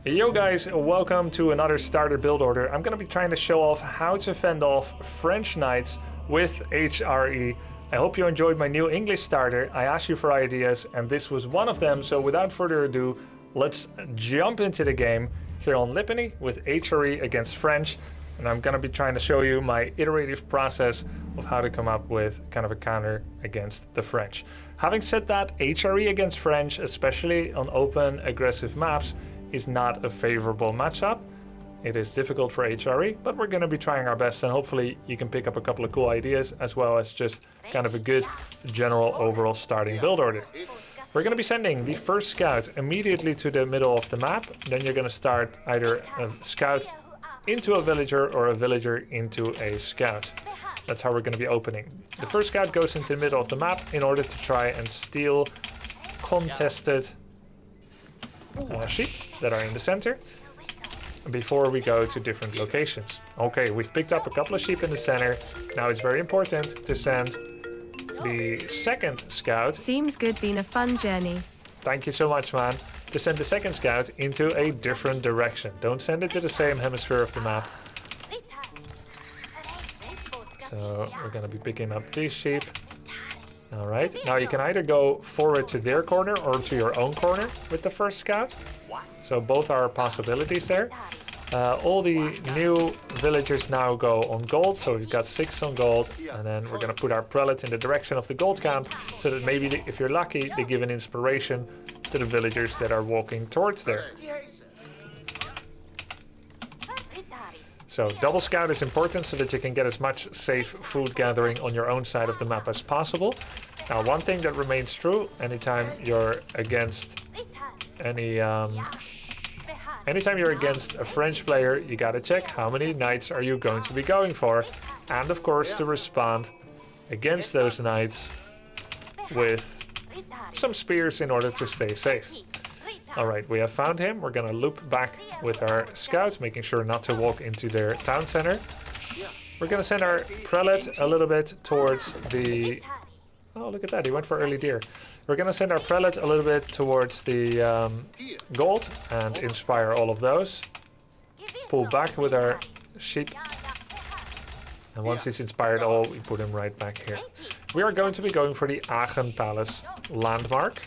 Yo guys, welcome to another starter build order. I'm gonna be trying to show off how to fend off French knights with HRE. I hope you enjoyed my new English starter. I asked you for ideas and this was one of them, so without further ado, let's jump into the game here on Lipany with HRE against French. And I'm gonna be trying to show you my iterative process of how to come up with kind of a counter against the French. Having said that, HRE against French, especially on open aggressive maps, is not a favorable matchup. It is difficult for HRE, but we're going to be trying our best, and hopefully you can pick up a couple of cool ideas as well as just kind of a good general overall starting build order. We're going to be sending the first scout immediately to the middle of the map. Then you're going to start either a scout into a villager or a villager into a scout. That's how we're going to be opening. The first scout goes into the middle of the map in order to try and steal contested sheep that are in the center before we go to different locations. Okay, we've picked up a couple of sheep in the center. Now it's very important to send the second scout. Seems good, been a fun journey. Thank you so much, man. To send the second scout into a different direction. Don't send it to the same hemisphere of the map. So we're gonna be picking up these sheep. All right, now you can either go forward to their corner or to your own corner with the first scout. So both are possibilities there. All the new villagers now go on gold, so we've got 6 on gold, and then we're gonna put our prelate in the direction of the gold count, so that maybe if you're lucky, they give an inspiration to the villagers that are walking towards there. So double scout is important so that you can get as much safe food gathering on your own side of the map as possible. Now, one thing that remains true anytime you're against anytime you're against a French player, you gotta check how many knights are you going to be going for, and of course to respond against those knights with some spears in order to stay safe. Alright, we have found him. We're gonna loop back with our scouts, making sure not to walk into their town center. We're gonna send our prelate a little bit towards the... Oh, look at that, he went for early deer. We're gonna send our prelate a little bit towards the gold and inspire all of those. Pull back with our sheep. And once he's inspired all, we put him right back here. We are going to be going for the Aachen Palace landmark.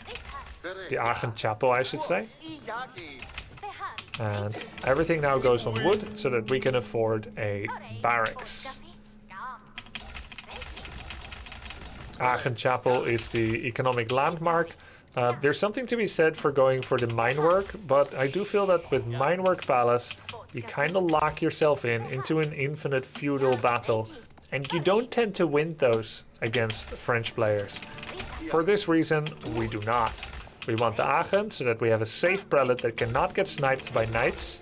The Aachen Chapel, I should say. And everything now goes on wood so that we can afford a barracks. Aachen Chapel is the economic landmark. There's something to be said for going for the minework, but I do feel that with minework palace, you kind of lock yourself into an infinite feudal battle, and you don't tend to win those against French players. For this reason, we do not. We want the Aachen so that we have a safe prelate that cannot get sniped by knights.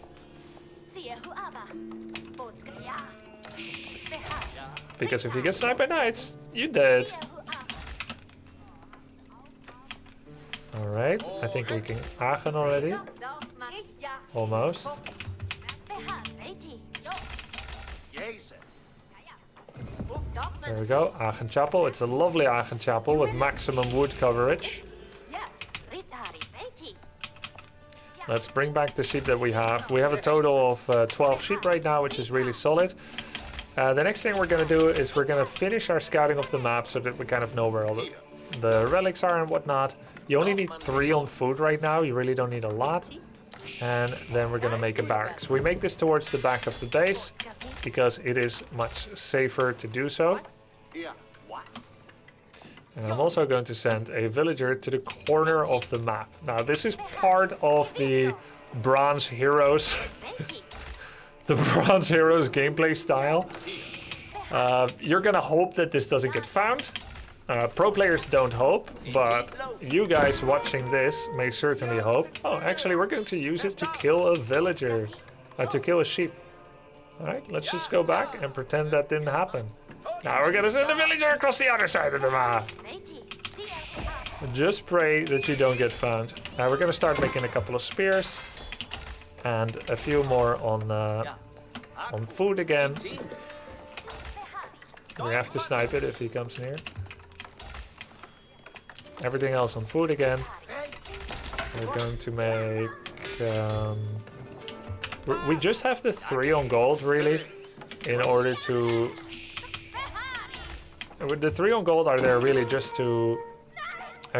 Because if you get sniped by knights, you're dead. Alright, I think we can Aachen already. Almost. There we go, Aachen Chapel. It's a lovely Aachen Chapel with maximum wood coverage. Let's bring back the sheep that we have. We have a total of 12 sheep right now, which is really solid. The next thing we're going to do is we're going to finish our scouting of the map so that we kind of know where all the relics are and whatnot. You only need 3 on food right now. You really don't need a lot. And then we're going to make a barracks. We make this towards the back of the base because it is much safer to do so. And I'm also going to send a villager to the corner of the map. Now, this is part of the Bronze Heroes, the Bronze Heroes gameplay style. You're gonna hope that this doesn't get found. Pro players don't hope, but you guys watching this may certainly hope. Oh, actually, we're going to use it to kill a villager, to kill a sheep. All right, let's just go back and pretend that didn't happen. Now we're gonna send a villager across the other side of the map. Just pray that you don't get found. Now we're gonna start making a couple of spears and a few more on food again. We have to snipe it if he comes near. Everything else on food again. We're going to make We just have the 3 on gold, really, in order to... The 3 on gold are there really just to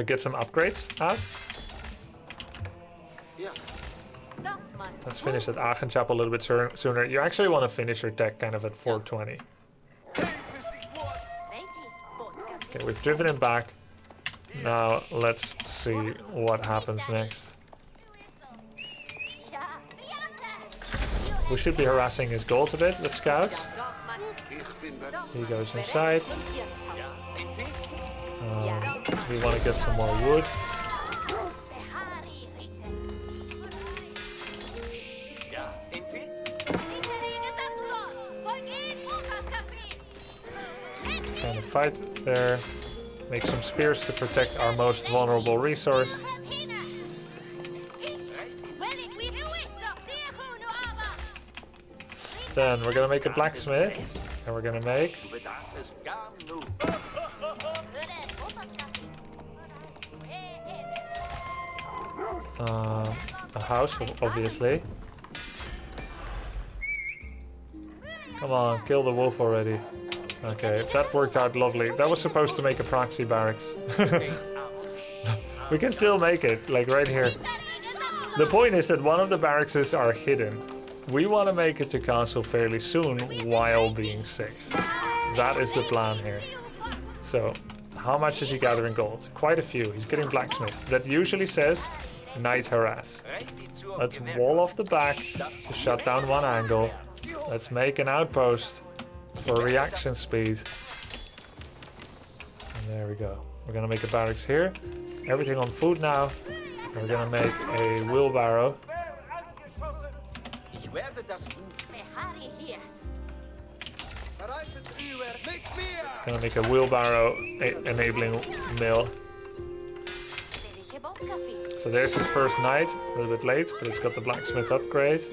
get some upgrades out. Let's finish that Aachen a little bit sooner. You actually want to finish your tech kind of at 420. Okay, we've driven him back. Now let's see what happens next. We should be harassing his gold a bit with scouts. He goes inside. We want to get some more wood. Kind of fight there. Make some spears to protect our most vulnerable resource. Then we're gonna make a blacksmith, and we're gonna make a house, obviously. Come on, kill the wolf already. Okay, that worked out lovely. That was supposed to make a proxy barracks. We can still make it, like right here. The point is that one of the barracks are hidden. We want to make it to castle fairly soon while being safe. That is the plan here. So, how much is he gathering gold? Quite a few. He's getting blacksmith. That usually says knight harass. Let's wall off the back to shut down one angle. Let's make an outpost for reaction speed. And there we go. We're gonna make a barracks here. Everything on food now. And we're gonna make a wheelbarrow. Gonna make a wheelbarrow enabling mill. So there's his first knight. A little bit late, but it's got the blacksmith upgrade.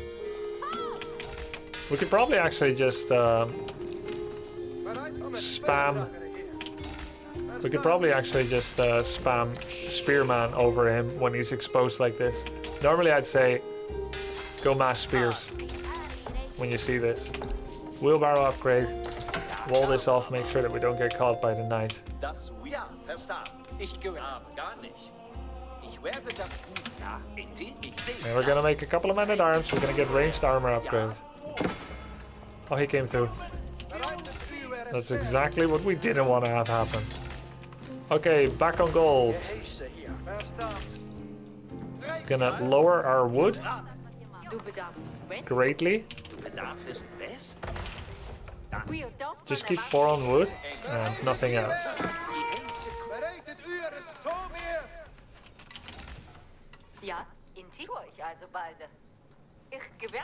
We could probably actually just spam. We could probably actually just spam Spearman over him when he's exposed like this. Normally I'd say go mass spears when you see this. Wheelbarrow upgrade. Wall this off, make sure that we don't get caught by the knight. And we're gonna make a couple of men-at-arms. We're gonna get ranged armor upgrade. Oh, he came through. That's exactly what we didn't want to have happen. Okay, back on gold. Gonna lower our wood greatly. Just keep 4 on wood and nothing else.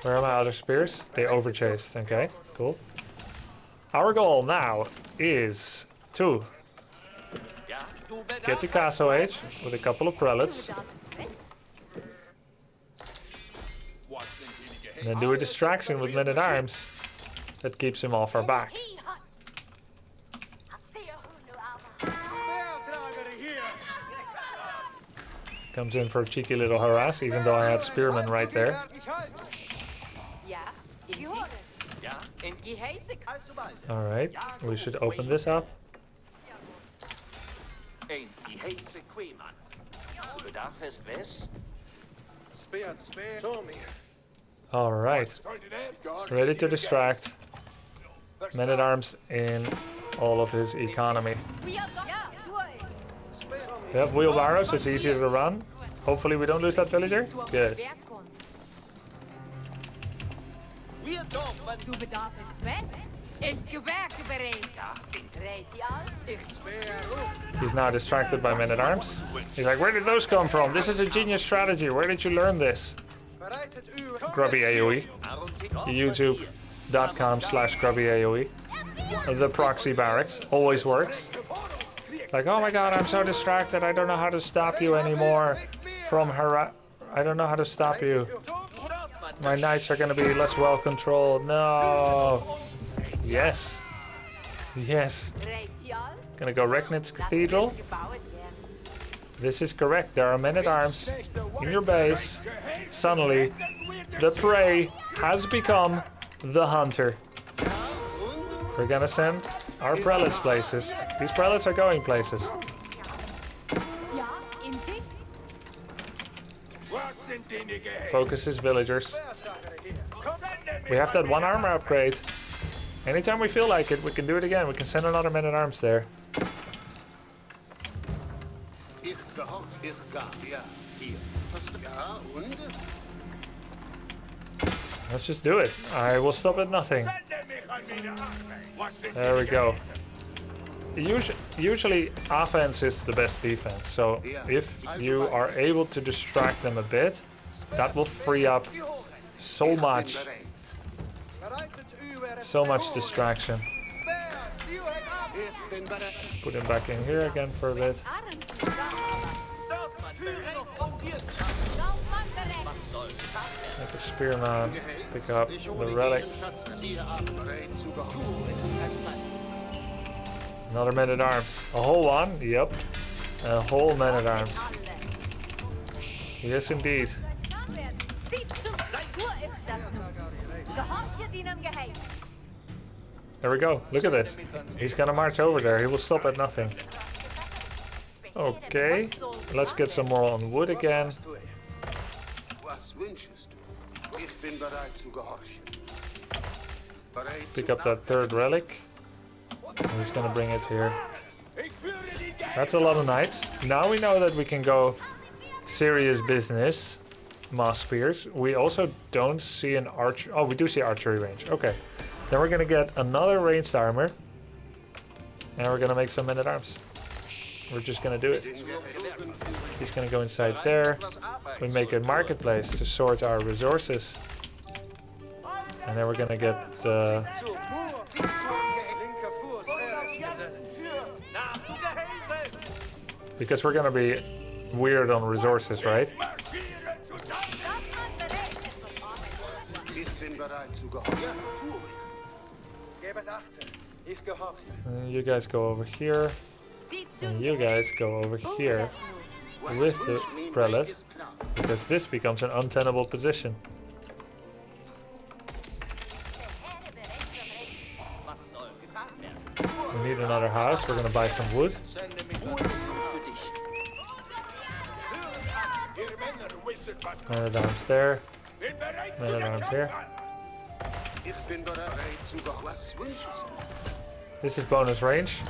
Where are my other spears? They overchased. Okay, cool. Our goal now is to get to Castle Age with a couple of prelates. And then do a distraction with men-at-arms that keeps him off our back. Comes in for a cheeky little harass, even though I had spearmen right there. Alright, we should open this up. Alright, ready to distract. Men-at-arms in all of his economy. We have wheelbarrows, so it's easier to run. Hopefully we don't lose that villager. Good. He's now distracted by men-at-arms. He's like, where did those come from? This is a genius strategy. Where did you learn this? Grubby AOE. YouTube.com/Grubby AOE. The proxy barracks. Always works. Like, oh my god, I'm so distracted. I don't know how to stop you anymore from her. I don't know how to stop you. My knights are going to be less well controlled. No. Yes. Yes. Gonna go Regnitz Cathedral. This is correct. There are men-at-arms in your base. Suddenly, the prey has become the hunter. We're gonna send our prelates places. These prelates are going places. Focus his villagers. We have that 1 armor upgrade. Anytime we feel like it, we can do it again. We can send another man-at-arms there. Let's just do it. I will stop at nothing. There we go. Usually offense is the best defense. So if you are able to distract them a bit, that will free up so much distraction. Put him back in here again for a bit. Make a spearman pick up the relic. Another man-at-arms. A whole one? Yep. A whole man-at-arms. Yes, indeed. There we go. Look at this. He's gonna march over there. He will stop at nothing. Okay. Let's get some more on wood again. Pick up that 3rd relic. He's gonna bring it here. That's a lot of knights. Now we know that we can go serious business. Mass spears. We also don't see an archer. Oh, we do see archery range. Okay. Then we're gonna get another ranged armor. And we're gonna make some men-at-arms. We're just gonna do it. He's gonna go inside there. We make a marketplace to sort our resources. And then we're gonna get because we're gonna be weird on resources, right? You guys go over here. And you guys go over here with the prelate, because this becomes an untenable position. We need another house. We're gonna buy some wood. Man-at-arms there. Man-at-arms here. This is bonus range.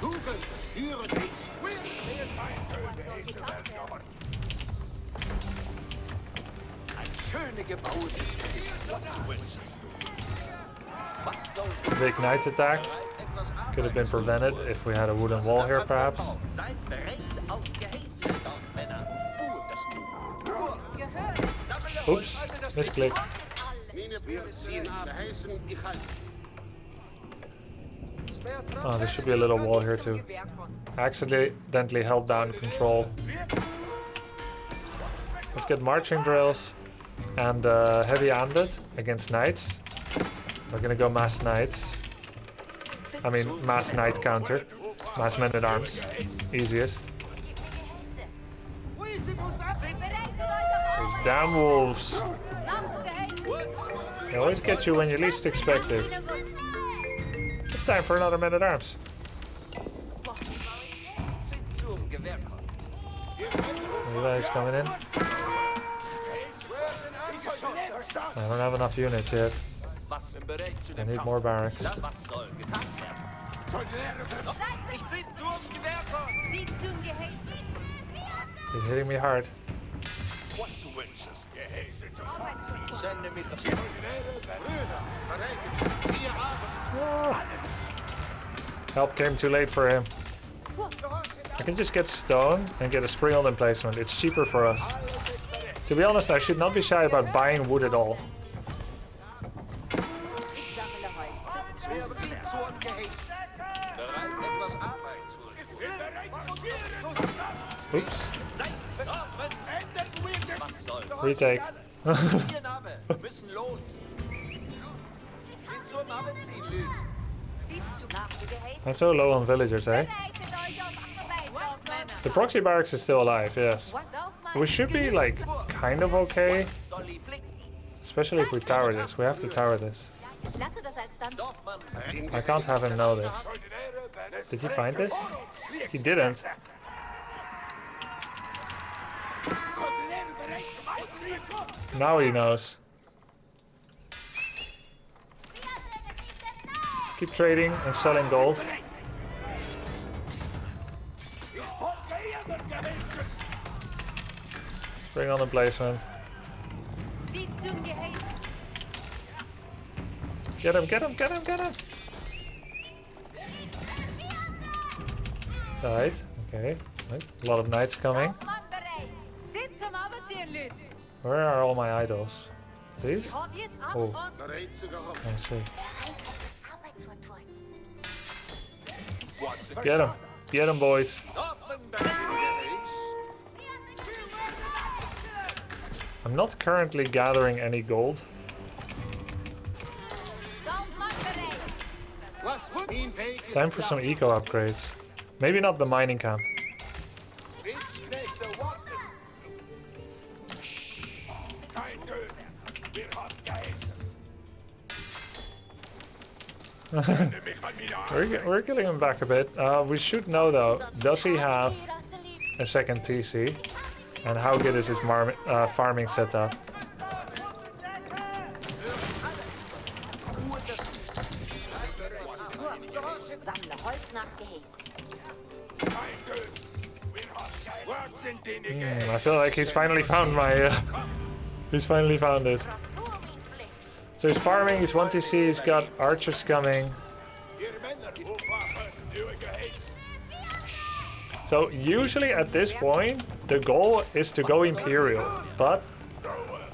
Big knight attack. Could have been prevented if we had a wooden wall here, perhaps. Oops, misclick. Oh, there should be a little wall here too. Accidentally held down control. Let's get marching drills and heavy-handed against knights. We're gonna go mass knights. I mean, mass knight counter. Mass men-at-arms. Easiest. Those damn wolves. They always get you when you least expect it. It's time for another man-at-arms. Everybody's coming in. I don't have enough units yet. I need more barracks. He's hitting me hard. Help came too late for him. I can just get stone and get a spring-on emplacement. It's cheaper for us. To be honest, I should not be shy about buying wood at all. Oops. Retake. I'm so low on villagers, eh? The proxy barracks is still alive, yes. We should be, like, kind of okay. Especially if we tower this. We have to tower this. I can't have him know this. Did he find this? He didn't. Now he knows. Keep trading and selling gold. Bring on the placement. Get him, get him, get him, get him! Died. Okay. Right. A lot of knights coming. Where are all my idols? These? Oh. I see. Get him. Get him, boys. I'm not currently gathering any gold. Time for some eco upgrades. Maybe not the mining camp. We're killing him back a bit. We should know though, does he have a second TC? And how good is his farming setup? I feel like he's finally found my... he's finally found it. So he's farming, he's 1 TC, he's got archers coming. So usually at this point, the goal is to go imperial. But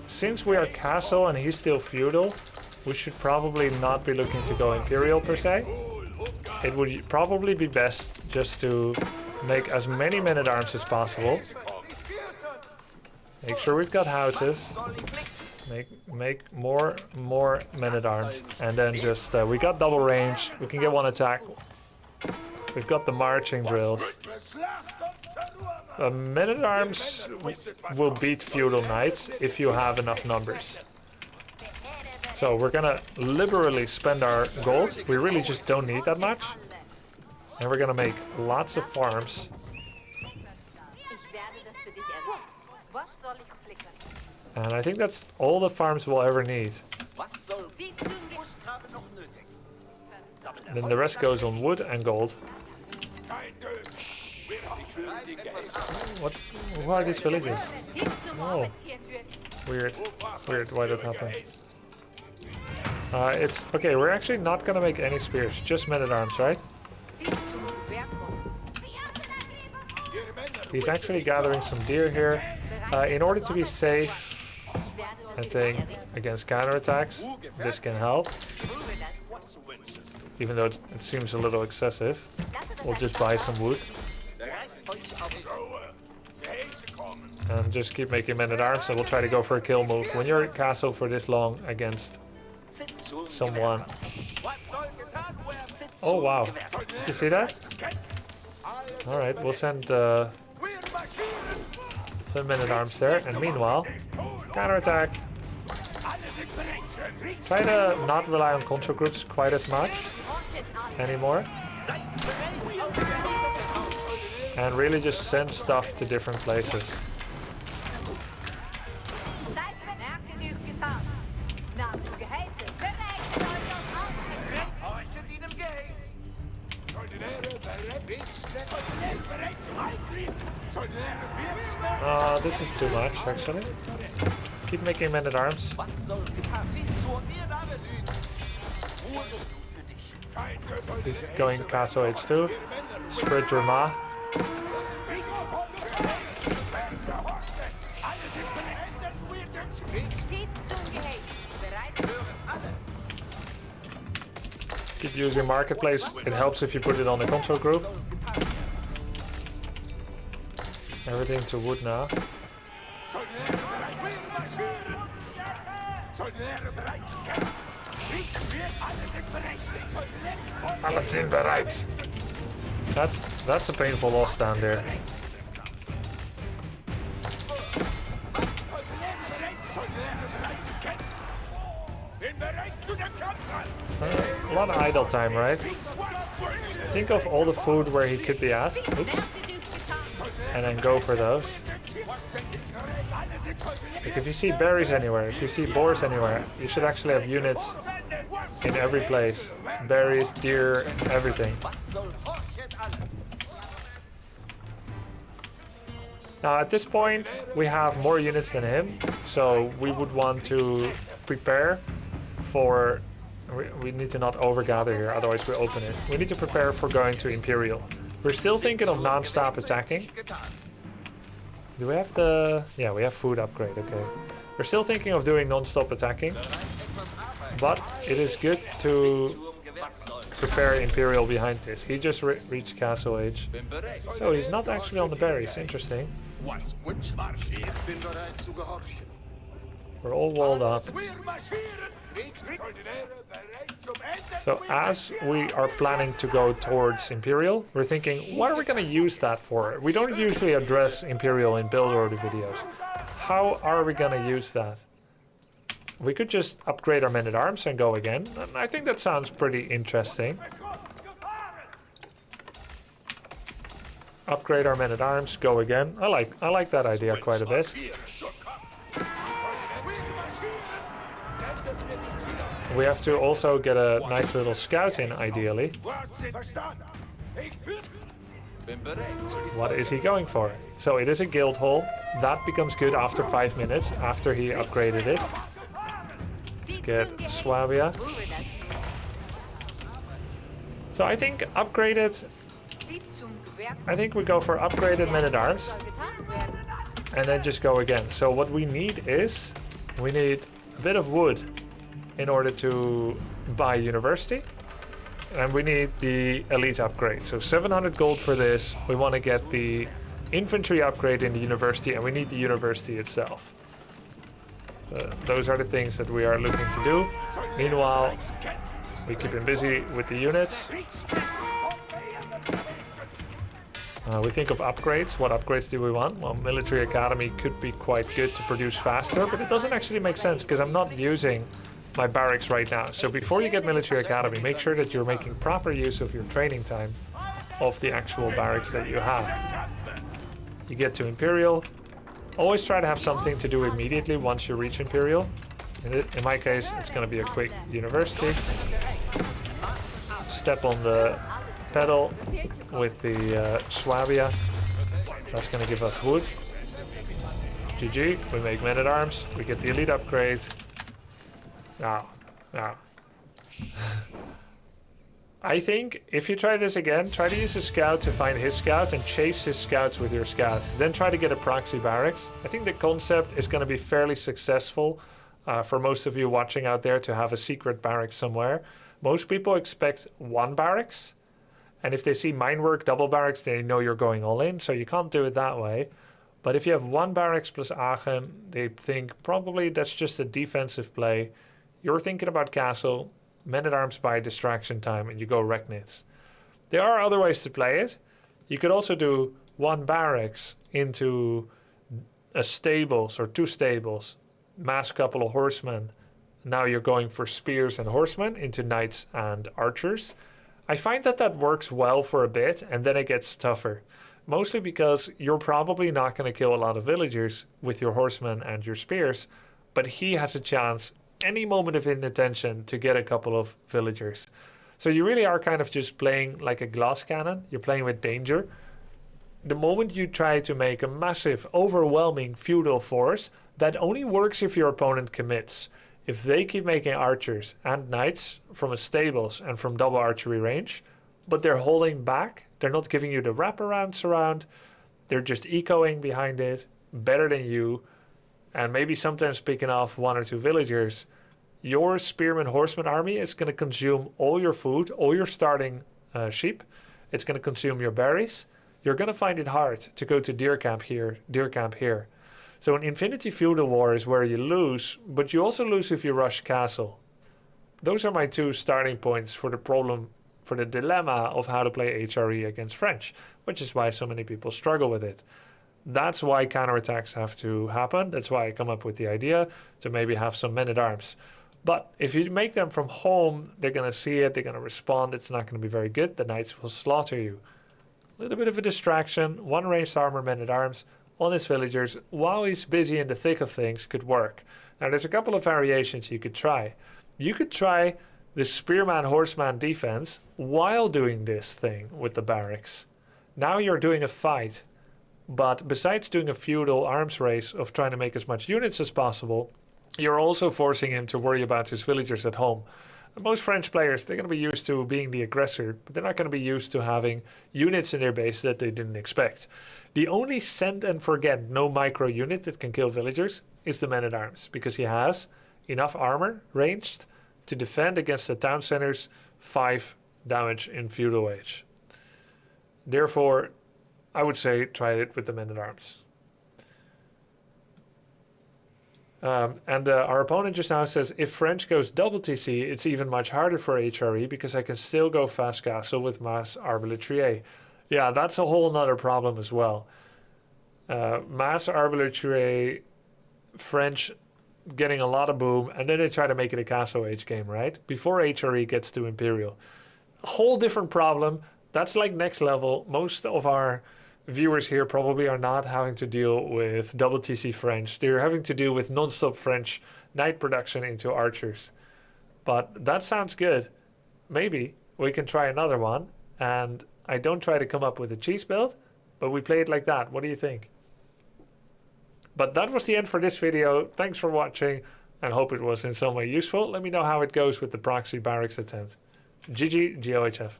since we are castle and he's still feudal, we should probably not be looking to go imperial per se. It would probably be best just to make as many men-at-arms as possible. Make sure we've got houses. Make more men-at-arms. And then just, we got double range. We can get one attack. We've got the marching drills. Men-at-arms will beat feudal knights if you have enough numbers. So we're gonna liberally spend our gold. We really just don't need that much. And we're gonna make lots of farms. And I think that's all the farms we'll ever need. And then the rest goes on wood and gold. What? Who are these villages? Oh. Weird. Weird why that happened. It's... Okay, we're actually not gonna make any spears. Just men-at-arms, right? He's actually gathering some deer here. In order to be safe, I think, against counterattacks, this can help. Even though it seems a little excessive. We'll just buy some wood. And just keep making men-at-arms and we'll try to go for a kill move. When you're at castle for this long against someone... Oh wow, did you see that? Alright, we'll send men-at-arms there, and meanwhile, counterattack. Try to not rely on control groups quite as much anymore. And really just send stuff to different places. This is too much, actually. Keep making men-at-arms. He's going castle H2. Spread Drama. Keep using marketplace. It helps if you put it on the control group. Everything to wood now. Alles sind bereit. That's a painful loss down there. A lot of idle time, right? Think of all the food where he could be at. Oops. And then go for those. Like if you see berries anywhere, if you see boars anywhere, you should actually have units in every place. Berries, deer, everything. Now at this point, we have more units than him, so we would want to prepare for... We need to not overgather here, otherwise we open it. We need to prepare for going to Imperial. We're still thinking of non-stop attacking. Do we have the... Yeah, we have food upgrade, okay. We're still thinking of doing non-stop attacking. But it is good to prepare Imperial behind this. He just reached Castle Age. So he's not actually on the berries, interesting. We're all walled up. So as we are planning to go towards Imperial, we're thinking, what are we going to use that for? We don't usually address Imperial in build order videos. How are we going to use that? We could just upgrade our men-at-arms and go again. And I think that sounds pretty interesting. Upgrade our men-at-arms, go again. I like that idea quite a bit. We have to also get a nice little scout in, ideally. What is he going for? So it is a guild hall. That becomes good after 5 minutes, after he upgraded it. Let's get Swabia. So I think upgraded... I think we go for upgraded men-at-arms. And then just go again. So what we need is... We need a bit of wood in order to buy university. And we need the elite upgrade. So 700 gold for this. We want to get the infantry upgrade in the university, and we need the university itself. Those are the things that we are looking to do. Meanwhile, we keep him busy with the units. We think of upgrades. What upgrades do we want? Well, military academy could be quite good to produce faster, but it doesn't actually make sense because I'm not using my barracks right now. So before you get military academy, make sure that you're making proper use of your training time of the actual barracks that you have. You get to Imperial. Always try to have something to do immediately once you reach Imperial. In my case, it's going to be a quick university. Step on the pedal with the Swabia. That's going to give us wood. GG. We make men-at-arms. We get the elite upgrade. Now. I think if you try this again, try to use a scout to find his scout and chase his scouts with your scout. Then try to get a proxy barracks. I think the concept is going to be fairly successful for most of you watching out there to have a secret barracks somewhere. Most people expect one barracks. And if they see mine work double barracks, they know you're going all in. So you can't do it that way. But if you have one barracks plus Aachen, they think probably that's just a defensive play. You're thinking about castle, men-at-arms by distraction time, and you go Recknitz. There are other ways to play it. You could also do one barracks into a stables or two stables, mass couple of horsemen. Now you're going for spears and horsemen into knights and archers. I find that works well for a bit, and then it gets tougher. Mostly because you're probably not going to kill a lot of villagers with your horsemen and your spears, but he has a chance any moment of inattention to get a couple of villagers. So you really are kind of just playing like a glass cannon. You're playing with danger. The moment you try to make a massive, overwhelming feudal force, that only works if your opponent commits. If they keep making archers and knights from a stables and from double archery range, but they're holding back, they're not giving you the wraparounds around, they're just ecoing behind it, better than you, and maybe sometimes picking off one or two villagers, your spearman horseman army is going to consume all your food, all your starting sheep. It's going to consume your berries. You're going to find it hard to go to deer camp here, deer camp here. So an Infinity Feudal War is where you lose, but you also lose if you rush castle. Those are my two starting points for the problem, for the dilemma of how to play HRE against French, which is why so many people struggle with it. That's why counterattacks have to happen. That's why I come up with the idea to maybe have some men-at-arms. But if you make them from home, they're going to see it, they're going to respond. It's not going to be very good. The knights will slaughter you. A little bit of a distraction. One ranged armor man-at-arms on his villagers while he's busy in the thick of things could work. Now, there's a couple of variations you could try. You could try the spearman horseman defense while doing this thing with the barracks. Now you're doing a fight, but besides doing a feudal arms race of trying to make as much units as possible, you're also forcing him to worry about his villagers at home. Most French players, they're going to be used to being the aggressor, but they're not going to be used to having units in their base that they didn't expect. The only send and forget no micro unit that can kill villagers is the man-at-arms, because he has enough armor ranged to defend against the town center's 5 damage in feudal age. Therefore, I would say try it with the men-at-arms. Our opponent just now says, if French goes double TC, it's even much harder for HRE because I can still go fast castle with mass arbaletier. Yeah, that's a whole nother problem as well. Mass arbaletier, French getting a lot of boom, and then they try to make it a castle age game, right? Before HRE gets to imperial. A whole different problem. That's like next level. Most of our viewers here probably are not having to deal with double TC French. They're having to deal with non-stop French knight production into archers. But that sounds good. Maybe we can try another one. And I don't try to come up with a cheese build, but we play it like that. What do you think? But that was the end for this video. Thanks for watching and hope it was in some way useful. Let me know how it goes with the proxy barracks attempt. GG, GOHF.